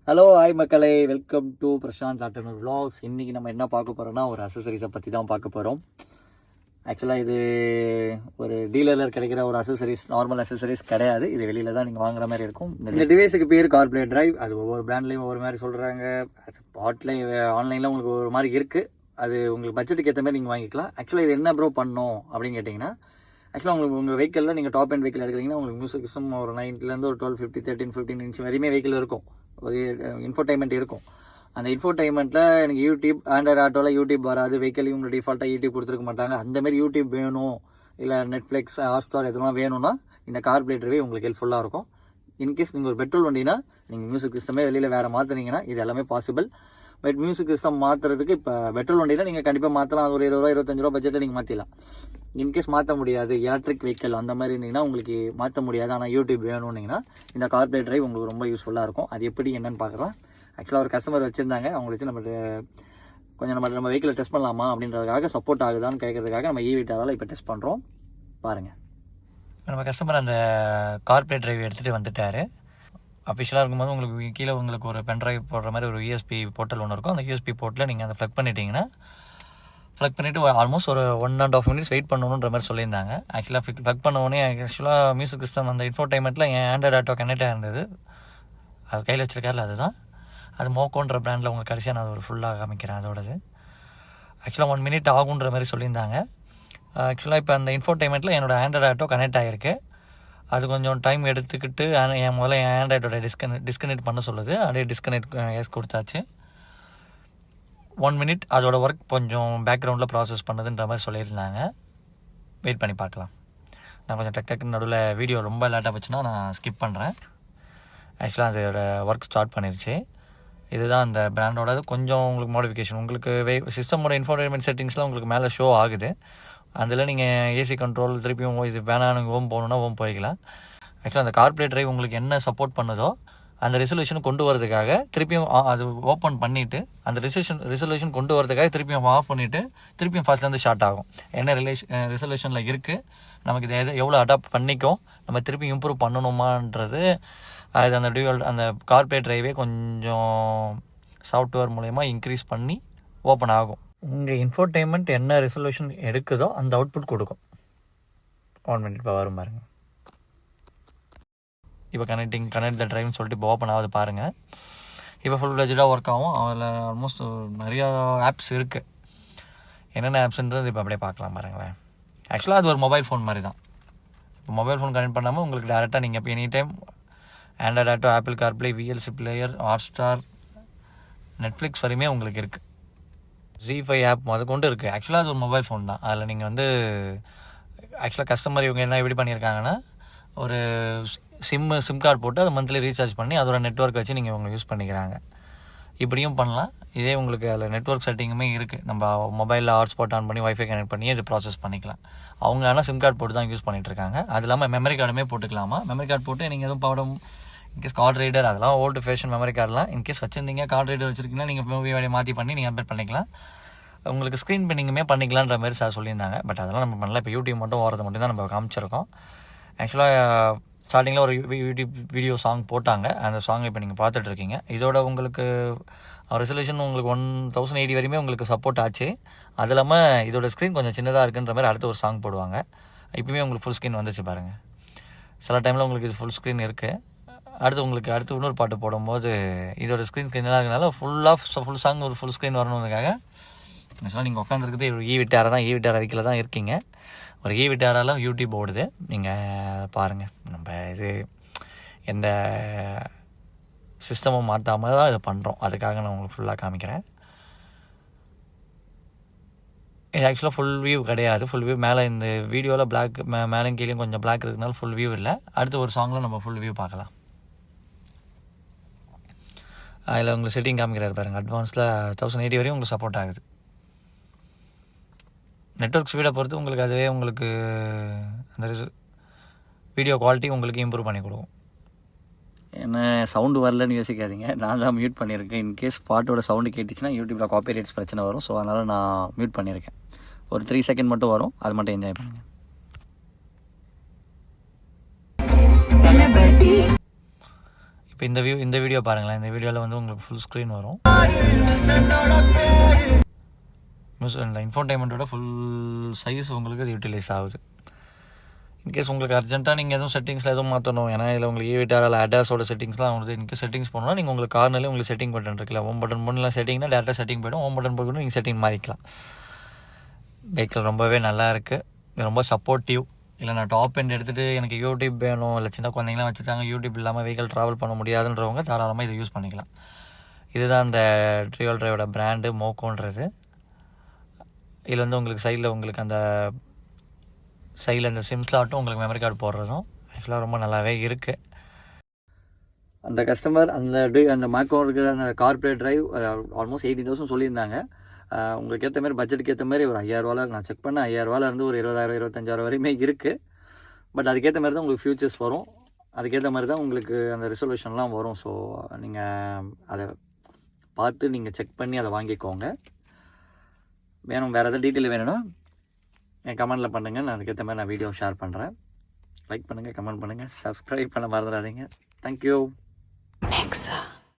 Hello hi மக்களே, welcome to Prashanth automatic vlogs. இன்றைக்கி நம்ம என்ன பார்க்க போகிறோம்னா ஒரு அசசரிஸை பற்றி தான் பார்க்க போகிறோம். ஆக்சுவலாக இது ஒரு டீலரில் கிடைக்கிற ஒரு அசசரிஸ், நார்மல் அசசரிஸ் கிடையாது. இது வெளியில் தான் நீங்கள் வாங்குற மாதிரி இருக்கும். இந்த டிவைஸுக்கு பேர் கார்ப்ளே டிரைவ். அது ஒவ்வொரு பிராண்ட்லேயும் ஒவ்வொரு மாதிரி சொல்கிறாங்க. ஸ்பாட்லேயும் ஆன்லைனில் உங்களுக்கு ஒரு மாதிரி இருக்குது. அது உங்களுக்கு பட்ஜெட்டுக்கு ஏற்ற மாதிரி நீங்கள் வாங்கிக்கலாம். ஆக்சுவலாக இது என்ன ப்ரோ பண்ணோம் அப்படின்னு கேட்டிங்கன்னா, ஆக்சுவலாக உங்களுக்கு உங்கள் வெஹிக்கிளில் நீங்கள் டாப் அண்ட் வெஹிக்கிள் எடுக்கிறீங்கன்னா உங்களுக்கு மியூசிக் சிஸ்டம் ஒரு 9லேருந்து ஒரு 12, 50, 13, 15 இன்ச் வரையுமே வெஹிக்கிள் இருக்கும். ஒரு இன்ஃபோடைன்மெண்ட் இருக்கும். அந்த இன்ஃபோடைன்மெண்ட்டில் எனக்கு யூடியூப், ஆண்ட்ராய்டு ஆட்டோவில் யூடியூப் வராது. வெஹிக்கிளையும் உங்களுக்கு டிஃபால்ட்டாக யூடியூப் கொடுத்துருக்க மாட்டாங்க. அந்தமாரி யூடியூப் வேணும், இல்லை நெட்ஃப்ளிக்ஸ், ஹாட்ஸ்டார் எதுவும் வேணும்னா இந்த கார்ப்ளே டிரைவ் உங்களுக்கு ஹெல்ப்ஃபுல்லாக இருக்கும். இன்கேஸ் நீங்கள் ஒரு பெட்ரோல் வண்டினா நீங்கள் மியூசிக் சிஸ்டமே வெளியில் வேறு மாற்றுனீங்கன்னா இது எல்லாமே பாசிபிள். பட் மியூசிக் சிஸ்டம் மாற்றுறதுக்கு இப்போ பெட்ரோல் வண்டினா நீங்கள் கண்டிப்பாக மாற்றலாம். அது ஒரு 20 ரூபா 25 ரூபா பட்ஜெட்டில் நீங்கள் மாற்றிடலாம். இன்கேஸ் மாற்ற முடியாது, எலக்ட்ரிக் வெஹிக்கிள் அந்த மாதிரி இருந்தீங்கன்னா உங்களுக்கு மாற்ற முடியாது, ஆனால் யூடியூப் வேணும்னீங்கன்னா இந்த கார்ப்ளே டிரைவ் உங்களுக்கு ரொம்ப யூஸ்ஃபுல்லாக இருக்கும். அது எப்படி என்னன்னு பார்க்கலாம். ஆக்சுவலாக ஒரு கஸ்டமர் வச்சுருந்தாங்க. அவங்க வச்சு நம்ம வெஹிக்கிளை டெஸ்ட் பண்ணலாமா அப்படின்றதுக்காக, சப்போர்ட் ஆகுதான்னு கேட்கறதுக்காக நம்ம ஈவிட்டாரால் இப்போ டெஸ்ட் பண்ணுறோம். பாருங்கள். நம்ம கஸ்டமர் அந்த கார்ப்ளே டிரைவ் எடுத்துகிட்டு வந்துட்டார். அஃபிஷியலாக இருக்கும்போது உங்களுக்கு கீழே உங்களுக்கு ஒரு பென்ட்ரைவ் போடுற மாதிரி ஒரு யூஎஸ்பி போர்ட்டல் ஒன்று இருக்கும். அந்த யூஎஸ்பி போர்ட்டில் நீங்கள் அதை ப்ளக் பண்ணிட்டீங்கன்னா, ப்ளக் பண்ணிவிட்டு ஆல்மோஸ்ட் ஒரு 1.5 மினிட்ஸ் வெயிட் பண்ணணுன்ற மாதிரி சொல்லியிருந்தாங்க. ஆக்சுவலாக ப்ளக் பண்ண ஆக்சுவலாக மியூசிக் சிஸ்டம் அந்த இன்ஃபோடைன்மெண்ட்டில் என் ஆண்ட்ராய்டு ஆட்டோ கனெக்டாக இருந்தது. அது கையில் வச்சிருக்காருல, அதுதான் அது மோக்கோன்ற பிராண்டில் உங்களுக்கு கடைசியாக நான் ஒரு ஃபுல்லாக காமிக்கிறேன். அதோடது ஆக்சுவலாக 1 மினிட் ஆகுன்ற மாதிரி சொல்லியிருந்தாங்க. ஆக்சுவலாக இப்போ அந்த இன்ஃபோடைன்மெண்ட்டில் என்னோடய ஆண்ட்ராய்டு ஆட்டோ கனெக்ட் ஆகிருக்கு. அது கொஞ்சம் டைம் எடுத்துக்கிட்டு என் ஆண்ட்ராய்டோட டிஸ்கனெக்ட் பண்ண சொல்லுது. அப்படியே டிஸ்கனெக்ட் கொடுத்தாச்சு. 1 மினிட் அதோட ஒர்க் கொஞ்சம் பேக்ரவுண்டில் ப்ராசஸ் பண்ணுதுன்ற மாதிரி சொல்லியிருந்தாங்க. வெயிட் பண்ணி பார்க்கலாம். நான் கொஞ்சம் டக்குன்னு நடுவில் வீடியோ ரொம்ப லேட்டாக போச்சுன்னா நான் ஸ்கிப் பண்ணுறேன். ஆக்சுவலாக அதோட ஒர்க் ஸ்டார்ட் பண்ணிருச்சு. இதுதான் அந்த பிராண்டோட கொஞ்சம் உங்களுக்கு மாடிஃபிகேஷன். உங்களுக்கு சிஸ்டமோட இன்ஃபோடைன்மெண்ட் செட்டிங்ஸ்லாம் உங்களுக்கு மேலே ஷோ ஆகுது. அதில் நீங்கள் ஏசி கண்ட்ரோல் திருப்பியும் இது வேணாம் ஹோம் போகணுன்னா ஹோம் போய்க்கலாம். ஆக்சுவலாக அந்த கார்ப்ளே டிரைவ் உங்களுக்கு என்ன சப்போர்ட் பண்ணுதோ அந்த ரெசல்யூஷன் கொண்டு வரதுக்காக திருப்பியும் அது ஓப்பன் பண்ணிவிட்டு அந்த ரெசல்யூஷன் கொண்டு வரதுக்காக திருப்பியும் ஆஃப் பண்ணிவிட்டு திருப்பியும் ஃபர்ஸ்ட்லேருந்து ஸ்டார்ட் ஆகும். என்ன ரெசல்யூஷனில் இருக்குது, நமக்கு இதை எவ்வளோ அடாப்ட் பண்ணிக்கும், நம்ம திருப்பி இம்ப்ரூவ் பண்ணணுமான்றது அது அந்த கார்ப்ளே டிரைவே கொஞ்சம் சாஃப்ட்வேர் மூலயமா இன்க்ரீஸ் பண்ணி ஓப்பன் ஆகும். உங்கள் இன்ஃபோடைன்மெண்ட் என்ன ரெசல்யூஷன் எடுக்குதோ அந்த அவுட்புட் கொடுக்கும். 1 மினிட் இப்போ வரும் பாருங்கள். இப்போ கனெக்ட் த டிரைவ்னு சொல்லிட்டு இப்போ ஓப்பன் ஆகுது பாருங்கள். இப்போ ஃபுல் ஃப்ளெட்ஜாக ஒர்க் ஆகும். அதில் ஆல்மோஸ்ட் நிறையா ஆப்ஸ் இருக்குது. என்னென்ன ஆப்ஸ்ன்றது இப்போ அப்படியே பார்க்கலாம் பாருங்களேன். ஆக்சுவலாக அது ஒரு மொபைல் ஃபோன் மாதிரி தான். இப்போ மொபைல் ஃபோன் கனெக்ட் பண்ணாமல் உங்களுக்கு டேரெக்டாக நீங்கள் இப்போ any time Android auto, apple CarPlay, VLC player, Hotstar, Netflix வரையுமே உங்களுக்கு இருக்குது. Z5 ஆப் கொண்டு இருக்குது. ஆக்சுவலாக அது ஒரு மொபைல் ஃபோன் தான். அதில் நீங்கள் ஆக்சுவலாக கஸ்டமர் இவங்க என்ன எப்படி பண்ணியிருக்காங்கன்னா, ஒரு சிம் கார்டு போட்டு அதை மந்த்லி ரீசார்ஜ் பண்ணி அதோட நெட்ஒர்க் வச்சு நீங்கள் உங்களுக்கு யூஸ் பண்ணிக்கிறாங்க. இப்படியும் பண்ணலாம். இதே உங்களுக்கு அதில் நெட்ஒர்க் செட்டிங்குமே இருக்குது. நம்ம மொபைலில் ஹாட்ஸ்பாட் ஆன் பண்ணி வைஃபை கனெக்ட் பண்ணி இது ப்ராசஸ் பண்ணிக்கலாம். அவங்க ஆனால் சிம் கார்டு போட்டு தான் யூஸ் பண்ணிகிட்ருக்காங்க. அது இல்லாமல் மெமரி கார்டுமே போட்டுக்கலாமா. மெமரி கார்டு போட்டு நீங்கள் எதுவும் படம், இன்கேஸ் கார்டு ரீடர், அதெல்லாம் ஓல்டு ஃபேஷன் மெமரி கார்டெலாம் இன்கேஸ் வச்சுருந்தீங்க, கார்டு ரீடர் வச்சுருக்கீங்கன்னா நீங்கள் மூவி மாற்றி பண்ணி நீங்கள் அப்டேட் பண்ணிக்கலாம். உங்களுக்கு ஸ்க்ரீன் பெண்டிங்குமே பண்ணிக்கலான்ற மாதிரி சார் சொல்லியிருந்தாங்க. பட் அதெல்லாம் நம்ம பண்ணலாம். இப்போ யூடியூப் மட்டும் ஓரத்தை மட்டும் தான் நம்ம காமிச்சிருக்கோம். ஆக்சுவலாக ஸ்டார்டிங்கில் ஒரு யூடியூப் வீடியோ சாங் போட்டாங்க. அந்த சாங் இப்போ நீங்கள் பார்த்துட்ருக்கீங்க. இதோட உங்களுக்கு ரெசல்யூஷன் உங்களுக்கு 1080 வரையுமே உங்களுக்கு சப்போர்ட் ஆச்சு. அது இல்லாமல் இதோட ஸ்க்ரீன் கொஞ்சம் சின்னதாக இருக்குன்ற மாதிரி அடுத்த ஒரு சாங் போடுவாங்க. இப்போயுமே உங்களுக்கு ஃபுல் ஸ்க்ரீன் வந்துச்சு பாருங்கள். சில டைமில் உங்களுக்கு இது ஃபுல் ஸ்க்ரீன் இருக்குது. அடுத்து இன்னொரு பாட்டு போடும்போது இதோட ஸ்க்ரீன்லாம் இருக்கனால ஃபுல் சாங் ஒரு ஃபுல் ஸ்க்ரீன் வரணுன்றதுக்காக ஆக்சுவலாக நீங்கள் உட்காந்துருக்குது ஒரு ஈவிட்டாரை தான். ஈவிட்டாரை வீக்கில் தான் இருக்கீங்க. ஒரு ஈவிட்டாரால் யூடியூப் ஓடுது. நீங்கள் பாருங்கள். நம்ம இது எந்த சிஸ்டமும் மாற்றாமல் தான் இதை பண்ணுறோம். அதுக்காக நான் உங்களுக்கு ஃபுல்லாக காமிக்கிறேன். இது ஆக்சுவலாக ஃபுல் வியூ கிடையாது. ஃபுல் வியூ மேலே இந்த வீடியோவில் பிளாக் மேலே கீழே கொஞ்சம் பிளாக் இருக்கிறதுனால ஃபுல் வியூ இல்லை. அடுத்து ஒரு சாங்கில் நம்ம ஃபுல் வியூ பார்க்கலாம். அதில் உங்களுக்கு செட்டிங் காமிக்கிறாரு பாருங்கள். அட்வான்ஸில் 1080 வரையும் உங்களுக்கு சப்போர்ட் ஆகுது. நெட்ஒர்க் ஸ்பீடை பொறுத்து உங்களுக்கு அதுவே உங்களுக்கு அந்த வீடியோ குவாலிட்டி உங்களுக்கு இம்ப்ரூவ் பண்ணி கொடுக்கும். என்ன சவுண்டு வரலன்னு யோசிக்காதீங்க. நான் தான் மியூட் பண்ணியிருக்கேன். இன்கேஸ் பாட்டோட சவுண்டு கேட்டுச்சுன்னா யூடியூப்பில் காப்பி ரைட்ஸ் பிரச்சனை வரும். ஸோ அதனால் நான் மியூட் பண்ணியிருக்கேன். ஒரு 3 செகண்ட் மட்டும் வரும். அது மட்டும் என்ஜாய் பண்ணுங்கள். இப்போ இந்த வீடியோ பாருங்களேன். இந்த வீடியோவில் வந்து உங்களுக்கு ஃபுல் ஸ்க்ரீன் வரும். இன்ஃபோர்டைன்மெண்ட்டோட ஃபுல் சைஸ் உங்களுக்கு இது யூட்டிலைஸ் ஆகுது. இன்கேஸ் உங்களுக்கு அர்ஜென்ட்டாக நீங்கள் எதுவும் செட்டிங்ஸில் எதுவும் மாற்றணும், ஏன்னா இதில் உங்களுக்கு ஈவிட்டார் இல்லை அடாஸோட செட்டிங்ஸ்லாம் வந்து இன்கேஸ் செட்டிங்ஸ் பண்ணணும்னா நீங்கள் உங்களுக்கு கார்னர்லேயே உங்களுக்கு செட்டிங் பட்டன் இருக்குல்ல, ஹோம் பட்டன் பண்ணலாம் செட்டிங்னா டேரெக்டாக செட்டிங் போய்டும். ஹோம் பட்டன் போய்ட்டு நீங்கள் செட்டிங் மாறிக்கலாம். வெஹிக்கிள் ரொம்பவே நல்லா இருக்குது, ரொம்ப சப்போர்ட்டிவ். இல்லை நான் டாப் எண்ட் எடுத்துகிட்டு எனக்கு யூடியூப் வேணும், இல்லை சின்ன குழந்தைங்களாம் வச்சுட்டாங்க, யூடியூப் இல்லாமல் வெஹிக்கிள் ட்ராவல் பண்ண முடியாதுன்றவங்க தாராளமாக இதை யூஸ் பண்ணிக்கலாம். இதுதான் அந்த ட்ரியல் டிரைவோட பிராண்டு மோக்கோன்றது. இதில் வந்து உங்களுக்கு சைடில் உங்களுக்கு அந்த சிம் ஸ்லாட்டும் உங்களுக்கு மெமரி கார்டு போடுறதும் ஆக்சுவலாக ரொம்ப நல்லாவே இருக்குது. அந்த கஸ்டமர் அந்த மாக்கோ இருக்கிற அந்த கார்பரேட் டிரைவ் ஆல்மோஸ்ட் 80,000 சொல்லியிருந்தாங்க. உங்களுக்கு ஏற்ற மாதிரி பட்ஜெட்டுக்கு ஏற்ற மாதிரி ஒரு 5,000 நான் செக் பண்ணேன். 5,000 இருந்து ஒரு 20,000 25,000 வரையுமே இருக்குது. பட் அதுக்கேற்ற மாதிரி தான் உங்களுக்கு ஃபியூச்சர்ஸ் வரும், அதுக்கேற்ற மாதிரி தான் உங்களுக்கு அந்த ரிசர்வேஷன்லாம் வரும். ஸோ நீங்கள் அதை பார்த்து நீங்கள் செக் பண்ணி அதை வாங்கிக்கோங்க. வேறு எதாவது டீட்டெயில் வேணும்னா என் கமெண்டில் பண்ணுங்கள், நான் அதுக்கேற்ற மாதிரி நான் வீடியோ ஷேர் பண்ணுறேன். லைக் பண்ணுங்கள், கமெண்ட் பண்ணுங்கள், சப்ஸ்கிரைப் பண்ண மறந்துடாதீங்க. தேங்க்யூ.